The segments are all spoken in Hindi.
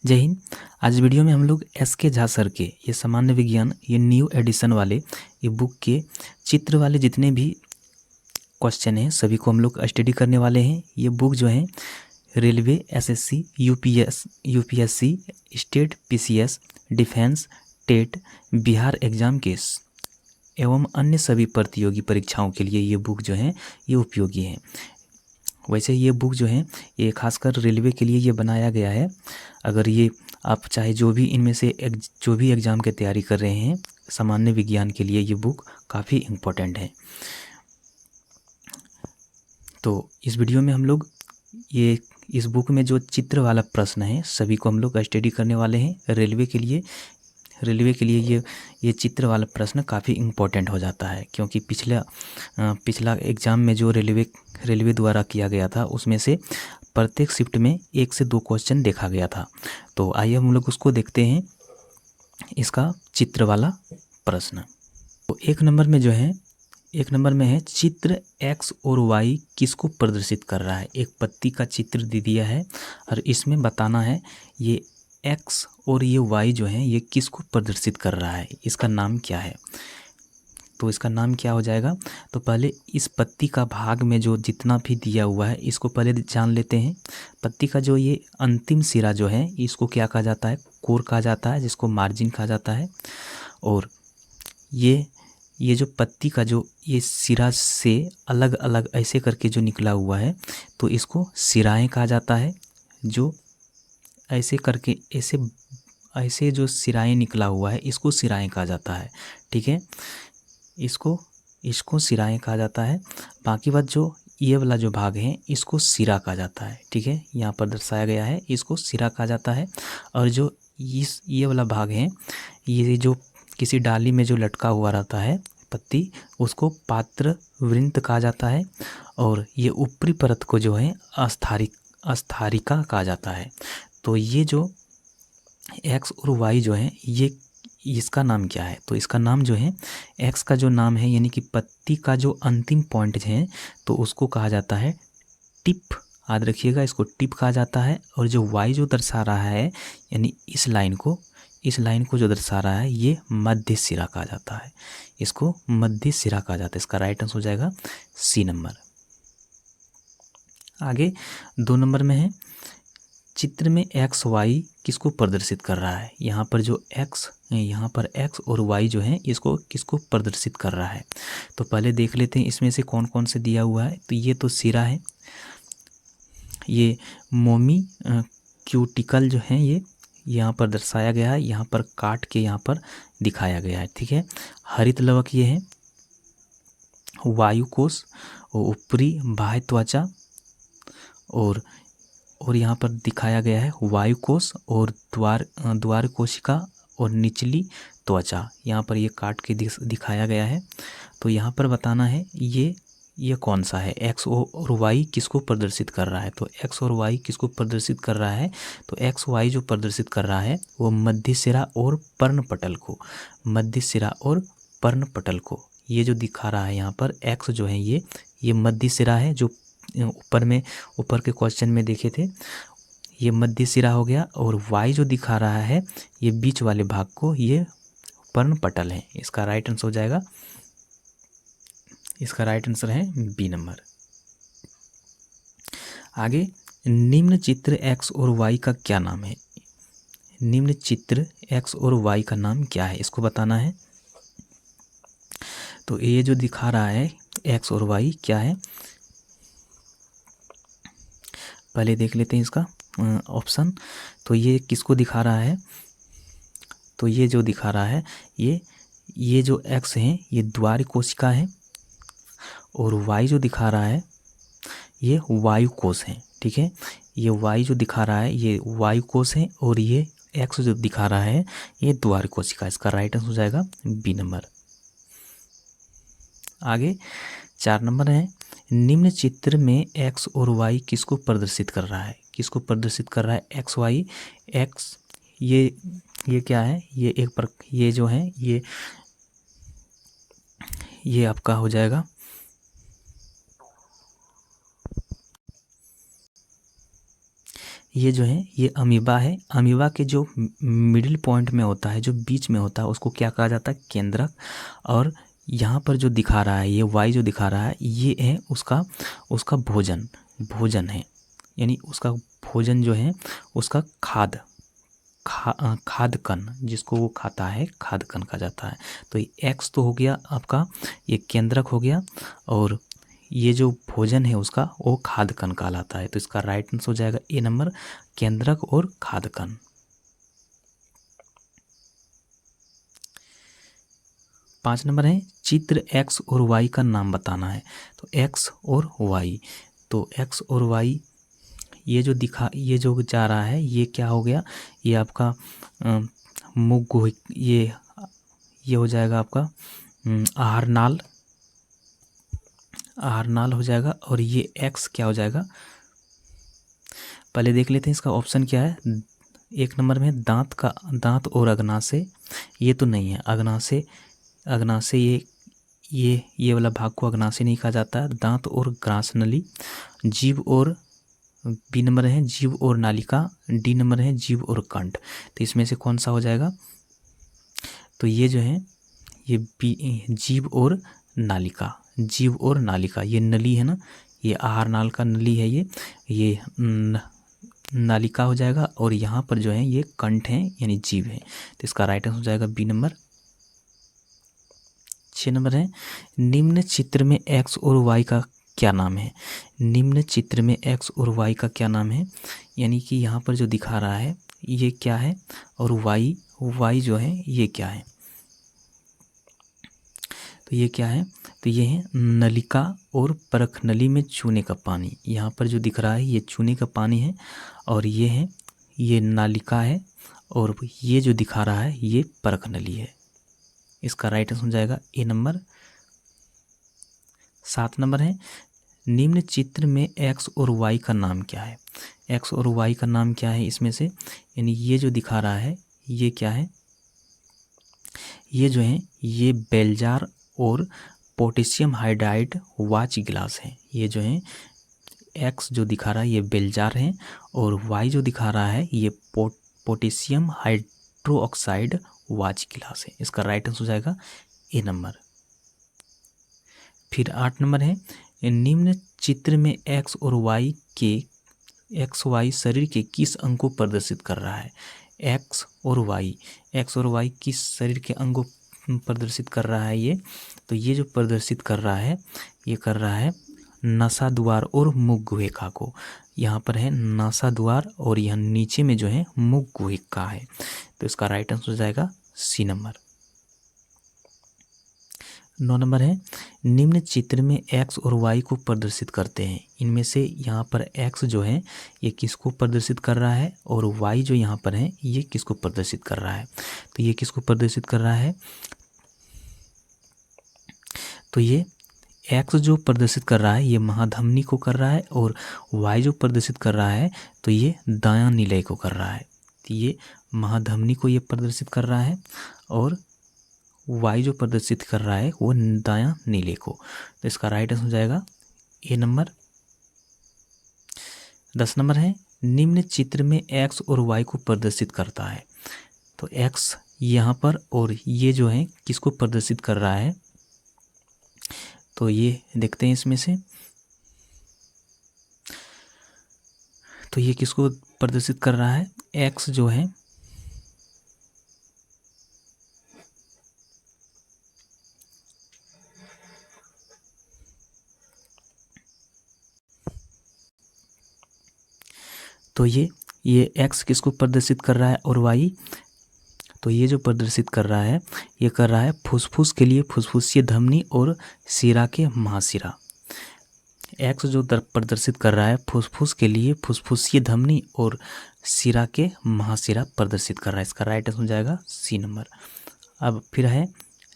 जय हिंद। आज वीडियो में हम लोग एस.के. झा सर के ये सामान्य विज्ञान ये न्यू एडिशन वाले ये बुक के चित्र वाले जितने भी क्वेश्चन हैं सभी को हम लोग स्टडी करने वाले हैं। ये बुक जो है railway, SSC, UPSC, state PCS, defence, TET, Bihar exam के एवं अन्य सभी प्रतियोगी परीक्षाओं के लिए ये बुक जो है ये उपयोगी है। वैसे ये बुक जो है ये खासकर रेलवे के लिए ये बनाया गया है। अगर ये आप चाहे जो भी इनमें से जो भी एग्ज़ाम की तैयारी कर रहे हैं, सामान्य विज्ञान के लिए ये बुक काफ़ी इम्पोर्टेंट है। तो इस वीडियो में हम लोग ये इस बुक में जो चित्र वाला प्रश्न है सभी को हम लोग स्टडी करने वाले हैं। रेलवे के लिए ये चित्र वाला प्रश्न काफ़ी इम्पोर्टेंट हो जाता है, क्योंकि पिछला एग्ज़ाम में जो रेलवे द्वारा किया गया था उसमें से प्रत्येक शिफ्ट में 1 से 2 क्वेश्चन देखा गया था। तो आइए हम लोग उसको देखते हैं, इसका चित्र वाला प्रश्न। तो एक नंबर में है चित्र एक्स और वाई किसको प्रदर्शित कर रहा है। एक पत्ती का चित्र दे दिया है और इसमें बताना है ये एक्स और ये वाई जो है ये किसको प्रदर्शित कर रहा है, इसका नाम क्या है। तो इसका नाम क्या हो जाएगा, तो पहले इस पत्ती का भाग में जो जितना भी दिया हुआ है इसको पहले जान लेते हैं। पत्ती का जो ये अंतिम सिरा जो है इसको क्या कहा जाता है, कोर कहा जाता है, जिसको मार्जिन कहा जाता है। और ये जो पत्ती का जो ये सिरा से अलग अलग ऐसे करके जो निकला हुआ है तो इसको सिराएं कहा जाता है। जो ऐसे करके ऐसे जो सिराएं निकला हुआ है इसको सिराएं कहा जाता है। ठीक है, इसको सिराएं कहा जाता है। बाकी बात जो ये वाला जो भाग है इसको सिरा कहा जाता है। ठीक है, यहाँ पर दर्शाया गया है, इसको सिरा कहा जाता है। और जो ये वाला भाग है, ये जो किसी डाली में जो लटका हुआ रहता है पत्ती, उसको पात्र वृंत कहा जाता है। और ये ऊपरी परत को जो है अस्थारिका कहा जाता है। तो ये जो एक्स और वाई जो है ये इसका नाम क्या है, तो इसका नाम जो है एक्स का जो नाम है यानी कि पत्ती का जो अंतिम पॉइंट है तो उसको कहा जाता है टिप। याद रखिएगा, इसको टिप कहा जाता है। और जो वाई जो दर्शा रहा है यानी इस लाइन को जो दर्शा रहा है ये मध्य सिरा कहा जाता है, इसको मध्य सिरा कहा जाता है। इसका राइट आंसर हो जाएगा सी नंबर। आगे 2 नंबर में है चित्र में एक्स वाई किसको प्रदर्शित कर रहा है। यहाँ पर एक्स और वाई जो है इसको किसको प्रदर्शित कर रहा है। तो पहले देख लेते हैं इसमें से कौन कौन से दिया हुआ है। तो ये तो सिरा है, ये मोमी क्यूटिकल जो है ये यहाँ पर दर्शाया गया है, यहाँ पर काट के यहाँ पर दिखाया गया है। ठीक है, हरित लवक ये है, वायु कोश और ऊपरी बाह्य त्वचा, और यहाँ पर दिखाया गया है वायु कोश और द्वार कोशिका और निचली त्वचा। यहाँ पर ये काट के दिखाया गया है। तो यहाँ पर बताना है ये कौन सा है, एक्स और वाई किसको प्रदर्शित कर रहा है। तो एक्स और वाई किसको प्रदर्शित कर रहा है, तो एक्स वाई जो प्रदर्शित कर रहा है वो मध्य सिरा और पर्णपटल को, ये जो दिखा रहा है यहाँ पर एक्स जो है ये मध्य सिरा है, जो ऊपर के क्वेश्चन में देखे थे ये मध्य सिरा हो गया। और वाई जो दिखा रहा है ये बीच वाले भाग को, ये पर्णपटल है। इसका राइट आंसर हो जाएगा, इसका राइट आंसर है बी नंबर। आगे निम्न चित्र एक्स और वाई का क्या नाम है। निम्न चित्र एक्स और वाई का नाम क्या है, इसको बताना है। तो ये जो दिखा रहा है एक्स और वाई क्या है, पहले देख लेते हैं इसका ऑप्शन। तो ये किसको दिखा रहा है, तो ये जो दिखा रहा है ये जो एक्स है ये द्वार कोशिका है, और वाई जो दिखा रहा है ये वायु कोश है। ठीक है, ये वाई जो दिखा रहा है ये वायु कोश है, और ये एक्स जो दिखा रहा है ये द्वार कोशिका। इसका राइट आंसर हो जाएगा बी नंबर। आगे 4 नंबर है निम्न चित्र में एक्स और वाई किसको प्रदर्शित कर रहा है। एक्स वाई, एक्स ये क्या है, ये जो है ये आपका हो जाएगा ये जो है ये अमीबा है। अमीबा के जो मिडिल पॉइंट में होता है, जो बीच में होता है, उसको क्या कहा जाता है? केंद्रक। और यहाँ पर जो दिखा रहा है, ये वाई जो दिखा रहा है, ये है उसका उसका भोजन है, यानी उसका भोजन जो है उसका खाद्य कण, जिसको वो खाता है खाद्य कण कहा जाता है। तो ये एक्स तो हो गया आपका, ये केंद्रक हो गया, और ये जो भोजन है उसका वो खाद्य कण कहलाता है। तो इसका राइट आंसर हो जाएगा ए नंबर, केंद्रक और खाद्य कण। 5 नंबर है चित्र एक्स और वाई का नाम बताना है। तो एक्स और वाई, तो एक्स और वाई ये जो जा रहा है, ये क्या हो गया? ये आपका मुख, ये हो जाएगा आपका आहार नाल हो जाएगा। और ये एक्स क्या हो जाएगा? पहले देख लेते हैं इसका ऑप्शन क्या है। 1 नंबर में दांत और अग्नाशय, ये तो नहीं है। अग्नाशय ये वाला भाग को अग्नाशय नहीं कहा जाता है। दांत और ग्रासनली, जीभ और, बी नंबर है जीभ और नालिका, डी नंबर है जीभ और कंठ। तो इसमें से कौन सा हो जाएगा? तो ये जो है ये जीभ और नालिका, ये नली है ना, ये आहार नाल का नली है, ये नालिका हो जाएगा। और यहाँ पर जो है ये कंठ है, यानी जीभ है। तो इसका राइट आंसर हो जाएगा बी नंबर। 6 नंबर है निम्न चित्र में एक्स और वाई का क्या नाम है? निम्न चित्र में एक्स और वाई का क्या नाम है? यानी कि यहाँ पर जो दिखा रहा है ये क्या है, और वाई जो है ये क्या है? तो ये क्या है? तो ये है नलिका और परख नली में चूने का पानी। यहाँ पर जो दिख रहा है ये चूने का पानी है, और ये है ये नालिका है, और ये जो दिखा रहा है ये परख नली है। इसका राइट आंसर हो जाएगा ए नंबर। 7 नंबर है निम्न चित्र में एक्स और वाई का नाम क्या है? एक्स और वाई का नाम क्या है इसमें से? यानी ये जो दिखा रहा है ये क्या है? ये जो है ये बेलजार और पोटेशियम हाइड्राइड वाच गिलास है। ये जो है एक्स जो दिखा रहा है ये बेलजार है, और वाई जो दिखा रहा है ये पोटेशियम हाइड्रो ऑक्साइड वाच गिलास है। इसका राइट आंसर हो जाएगा ए नंबर। फिर 8 नंबर है निम्न चित्र में एक्स वाई शरीर के किस अंग को प्रदर्शित कर रहा है? एक्स और वाई किस शरीर के अंग को प्रदर्शित कर रहा है ये? तो ये जो प्रदर्शित कर रहा है ये कर रहा है नासा द्वार और मुख गुहिका को। यहाँ पर है नासा द्वार, और यहाँ नीचे में जो है मुख गुहिका है। तो इसका राइट आंसर हो जाएगा सी नंबर। 9 नंबर है निम्न चित्र में एक्स और वाई को प्रदर्शित करते हैं। इनमें से यहाँ पर एक्स जो है ये किसको प्रदर्शित कर रहा है, और वाई जो यहाँ पर है ये किसको प्रदर्शित कर रहा है? तो ये किसको प्रदर्शित कर रहा है? तो ये एक्स जो प्रदर्शित कर रहा है ये महाधमनी को कर रहा है, और वाई जो प्रदर्शित कर रहा है तो ये दायां निलय को कर रहा है। तो ये महाधमनी को ये प्रदर्शित कर रहा है, और वाई जो प्रदर्शित कर रहा है वो दायां नीले को। तो इसका राइट आंसर हो जाएगा ए नंबर। 10 नंबर है निम्न चित्र में एक्स और वाई को प्रदर्शित करता है। तो एक्स यहाँ पर, और ये जो है किसको प्रदर्शित कर रहा है? तो ये देखते हैं इसमें से, तो ये किसको प्रदर्शित कर रहा है? एक्स जो है तो ये एक्स किसको प्रदर्शित कर रहा है, और वाई, तो ये जो प्रदर्शित कर रहा है ये कर रहा है फुसफुस के लिए फुसफुसीय धमनी और शिरा के महाशिरा। एक्स जो प्रदर्शित कर रहा है फुसफुस के लिए फुसफुसीय धमनी और शिरा के महाशिरा प्रदर्शित कर रहा है। इसका राइट आंसर हो जाएगा सी नंबर। अब फिर है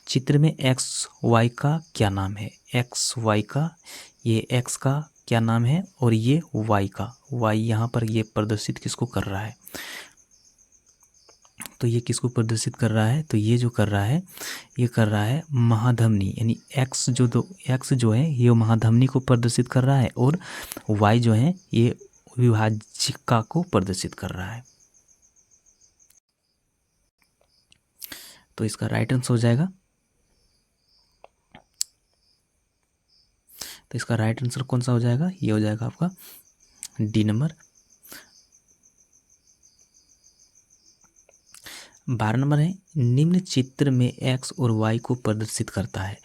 चित्र में एक्स वाई का क्या नाम है? एक्स वाई का, ये एक्स का क्या नाम है, और ये वाई का, वाई यहाँ पर ये प्रदर्शित किसको कर रहा है? तो ये किसको प्रदर्शित कर रहा है? तो ये जो कर रहा है ये कर रहा है महाधमनी, यानी एक्स जो है ये महाधमनी को प्रदर्शित कर रहा है, और वाई जो है ये विभाजिका को प्रदर्शित कर रहा है। तो इसका राइट आंसर हो जाएगा, तो इसका राइट आंसर कौन सा हो जाएगा, ये हो जाएगा आपका डी नंबर। 12 नंबर है, निम्न चित्र में x और y को प्रदर्शित करता है।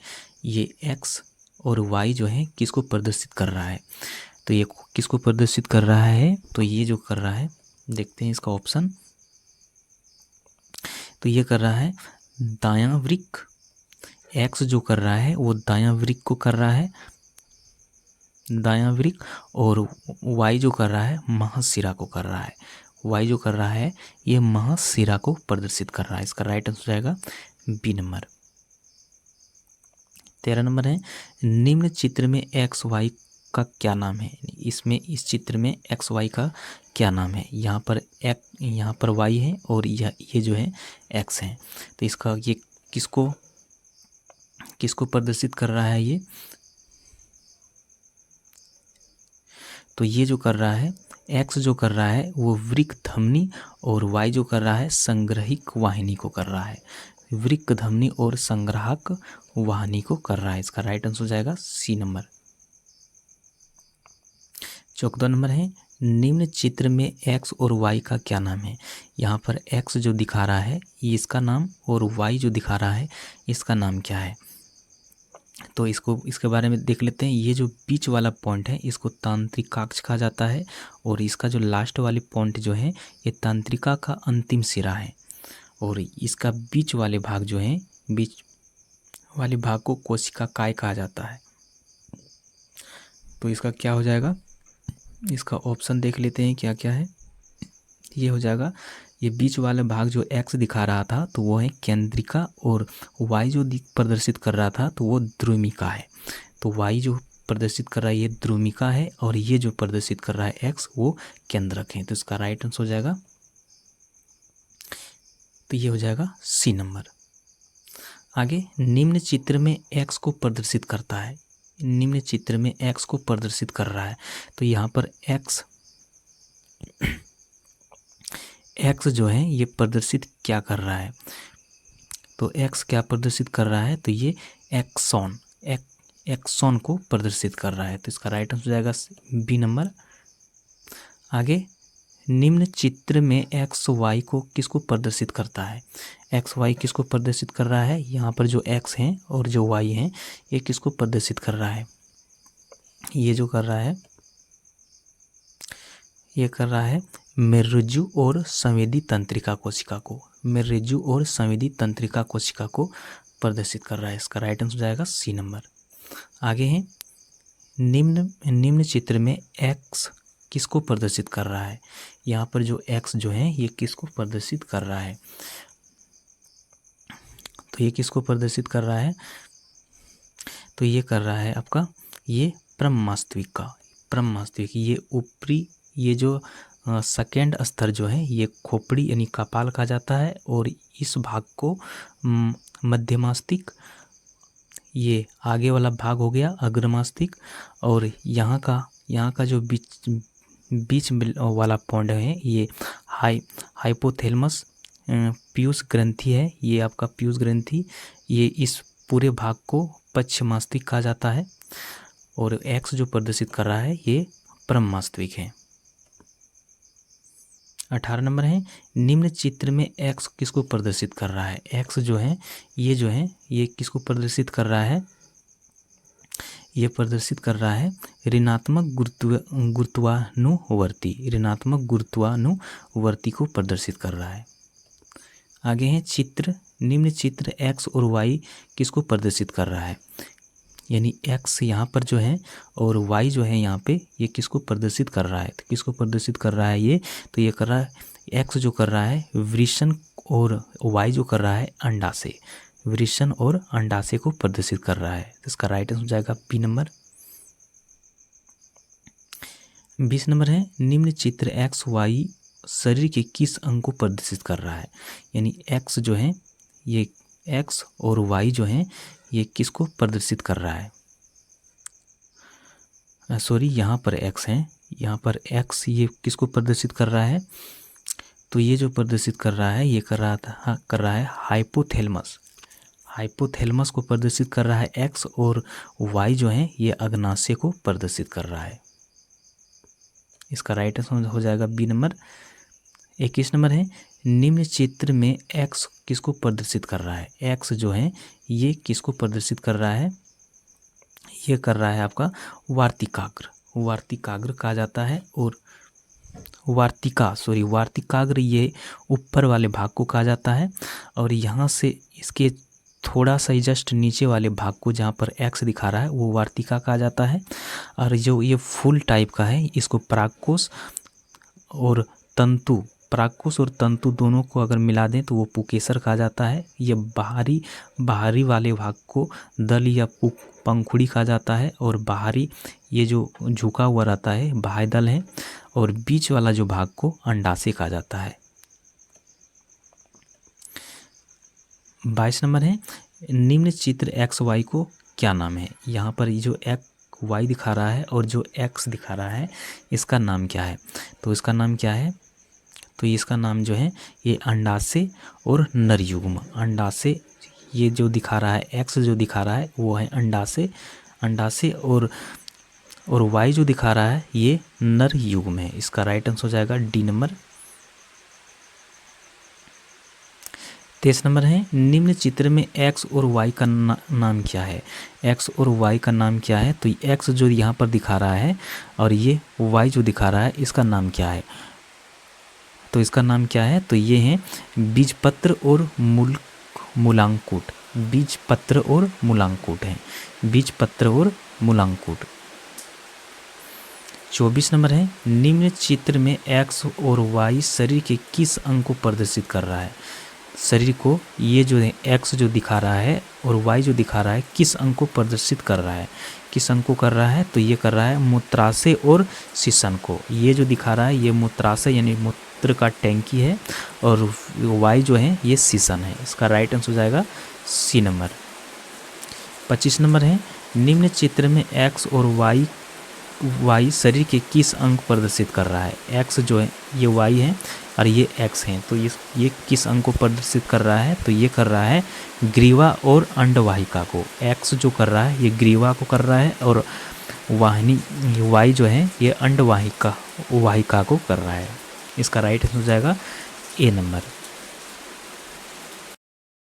ये x और y जो है किसको प्रदर्शित कर रहा है, तो ये किसको प्रदर्शित कर रहा है, तो ये जो कर रहा है, देखते हैं इसका ऑप्शन। तो ये कर रहा है दायां वृक्क, x जो कर रहा है वो दायां वृक्क को कर रहा है, दायां वृक्क, और y जो कर रहा है महाशिरा को कर रहा है। y जो कर रहा है ये महाशिरा को प्रदर्शित कर रहा है। इसका राइट आंसर हो जाएगा बी नंबर। 13 नंबर है, निम्न चित्र में एक्स वाई का क्या नाम है। इसमें इस चित्र में एक्स वाई का क्या नाम है, यहाँ पर वाई है और ये जो है एक्स है। तो इसका ये किसको प्रदर्शित कर रहा है ये, तो ये जो कर रहा है एक्स जो कर रहा है वो वृक्क धमनी, और वाई जो कर रहा है संग्रहिक वाहिनी को कर रहा है। वृक्क धमनी और संग्राहक वाहिनी को कर रहा है। इसका राइट आंसर हो जाएगा सी नंबर। 14 नंबर है, निम्न चित्र में एक्स और वाई का क्या नाम है। यहाँ पर एक्स जो दिखा रहा है ये इसका नाम, और वाई जो दिखा रहा है इसका नाम क्या है। तो इसके बारे में देख लेते हैं। ये जो बीच वाला पॉइंट है इसको तांत्रिकाक्ष कहा जाता है, और इसका जो लास्ट वाली पॉइंट जो है ये तांत्रिका का अंतिम सिरा है, और इसका बीच वाले भाग जो है, बीच वाले भाग को कोशिका काय कहा जाता है। तो इसका क्या हो जाएगा, इसका ऑप्शन देख लेते हैं क्या क्या है। ये हो जाएगा, ये बीच वाला भाग जो एक्स दिखा रहा था तो वो है केंद्रिका, और वाई जो प्रदर्शित कर रहा था तो वो द्रुमिका है। तो वाई जो प्रदर्शित कर रहा है ये द्रुमिका है, और ये जो प्रदर्शित कर रहा है एक्स वो केंद्रक है। तो इसका राइट आंसर हो जाएगा, तो ये हो जाएगा सी नंबर। आगे, निम्न चित्र में एक्स को प्रदर्शित करता है। निम्न चित्र में एक्स को प्रदर्शित कर रहा है, तो यहाँ पर एक्स जो है ये प्रदर्शित क्या कर रहा है, तो एक्स क्या प्रदर्शित कर रहा है, तो ये एक्सॉन को प्रदर्शित कर रहा है। तो इसका राइट आंसर हो जाएगा बी नंबर। आगे, निम्न चित्र में एक्स वाई को किसको प्रदर्शित करता है। एक्स वाई किसको प्रदर्शित कर रहा है, यहाँ पर जो एक्स हैं और जो वाई हैं ये किसको प्रदर्शित कर रहा है, ये जो कर रहा है ये कर रहा है मेरुज्जु और संवेदी तंत्रिका कोशिका को, मेरुज्जु और संवेदी तंत्रिका कोशिका को प्रदर्शित कर रहा है। इसका राइट आंसर हो जाएगा सी नंबर। आगे है, निम्न चित्र में एक्स किसको प्रदर्शित कर रहा है। यहाँ पर जो एक्स जो है ये किसको प्रदर्शित कर रहा है, तो ये किसको प्रदर्शित कर रहा है, तो ये कर रहा है आपका ये परमास्तिक, ये ऊपरी, ये जो सेकेंड स्तर जो है ये खोपड़ी यानी कपाल कहा जाता है, और इस भाग को मध्यमास्तिक, ये आगे वाला भाग हो गया अग्रमास्तिक, और यहाँ का जो बीच वाला पॉइंट है ये हाइपोथैलेमस पीयूष ग्रंथि है, ये आपका पीयूष ग्रंथि, ये इस पूरे भाग को पश्चिमास्तिक कहा जाता है, और एक्स जो प्रदर्शित कर रहा है ये परमास्तिक है। 18 नंबर है, निम्न चित्र में एक्स किसको प्रदर्शित कर रहा है। एक्स जो है ये किसको प्रदर्शित कर रहा है, ये प्रदर्शित कर रहा है ऋणात्मक गुरुत्वानुवर्ती को प्रदर्शित कर रहा है। आगे है निम्न चित्र एक्स और वाई किसको प्रदर्शित कर रहा है, यानी एक्स यहाँ पर जो है और वाई जो है यहाँ पे ये किसको प्रदर्शित कर रहा है, तो किसको प्रदर्शित कर रहा है ये, तो ये कर रहा है एक्स जो कर रहा है वृषण, और वाई जो कर रहा है अंडाशय, वृषण और अंडाशय को प्रदर्शित कर रहा है। तो इसका राइट आंसर हो जाएगा बी नंबर। 20 नंबर है, निम्न चित्र एक्स वाई शरीर के किस अंग को प्रदर्शित कर रहा है, यानी एक्स जो है ये एक्स और वाई जो है ये किसको प्रदर्शित कर रहा है, सॉरी यहाँ पर एक्स है, यहाँ पर एक्स ये किसको प्रदर्शित कर रहा है, तो ये जो प्रदर्शित कर रहा है ये कर रहा है हाइपोथैलेमस। हाइपोथैलेमस को प्रदर्शित कर रहा है एक्स, और वाई जो है ये अग्नाशय को प्रदर्शित कर रहा है। इसका राइट आंसर हो जाएगा बी नंबर। 21 नंबर है, निम्न चित्र में एक्स किसको प्रदर्शित कर रहा है। एक्स जो है ये किसको प्रदर्शित कर रहा है, ये कर रहा है आपका वार्तिकाग्र। वार्तिकाग्र कहा जाता है, और वार्तिकाग्र ये ऊपर वाले भाग को कहा जाता है, और यहाँ से इसके थोड़ा सा ही जस्ट नीचे वाले भाग को जहाँ पर एक्स दिखा रहा है वो वार्तिका कहा जाता है। और जो ये फुल टाइप का है इसको परागकोश और तंतु दोनों को अगर मिला दें तो वो पुकेसर कहा जाता है। ये बाहरी वाले भाग को दल या पंखुड़ी कहा जाता है, और बाहरी ये जो झुका हुआ रहता है बाह्य दल है, और बीच वाला जो भाग को अंडाशय कहा जाता है। 22 नंबर है, निम्न चित्र एक्स वाई को क्या नाम है। यहाँ पर जो एक्स वाई दिखा रहा है और जो एक्स दिखा रहा है इसका नाम क्या है, तो इसका नाम क्या है, तो इसका नाम जो है ये अंडाशय और नरयुग्म। अंडाशय ये जो दिखा रहा है, एक्स जो दिखा रहा है वो है अंडाशय और वाई जो दिखा रहा है ये नरयुग्म है। इसका राइट आंसर हो जाएगा डी नंबर। 23 नंबर है, निम्न चित्र में एक्स और वाई का नाम क्या है। एक्स और वाई का नाम क्या है, तो एक्स जो यहाँ पर दिखा रहा है और ये वाई जो दिखा रहा है इसका नाम क्या है, तो इसका नाम क्या है, तो ये हैं बीजपत्र और मूलांकुट। बीजपत्र और मूलांकुट हैं, बीजपत्र और मूलांकुट। 24 नंबर है, निम्न चित्र में एक्स और वाई शरीर के किस अंग को प्रदर्शित कर रहा है। शरीर को ये जो है एक्स जो दिखा रहा है और वाई जो दिखा रहा है किस अंग को प्रदर्शित कर रहा है, किस अंग को कर रहा है, तो ये कर रहा है मूत्राशय और शीशन को। ये जो दिखा रहा है ये मूत्राशय यानी मूत्र का टैंकी है, और वाई जो है ये शीशन है। इसका राइट आंसर हो जाएगा सी नंबर। 25 नंबर है, निम्न चित्र में एक्स और वाई शरीर के किस अंग प्रदर्शित कर रहा है। एक्स जो है ये वाई है और ये एक्स है, तो ये किस अंग को प्रदर्शित कर रहा है, तो ये कर रहा है ग्रीवा और अंडवाहिका को। एक्स जो कर रहा है ये ग्रीवा को कर रहा है, और वाई जो है ये अंडवाहिका को कर रहा है। इसका राइट आंसर हो जाएगा ए नंबर।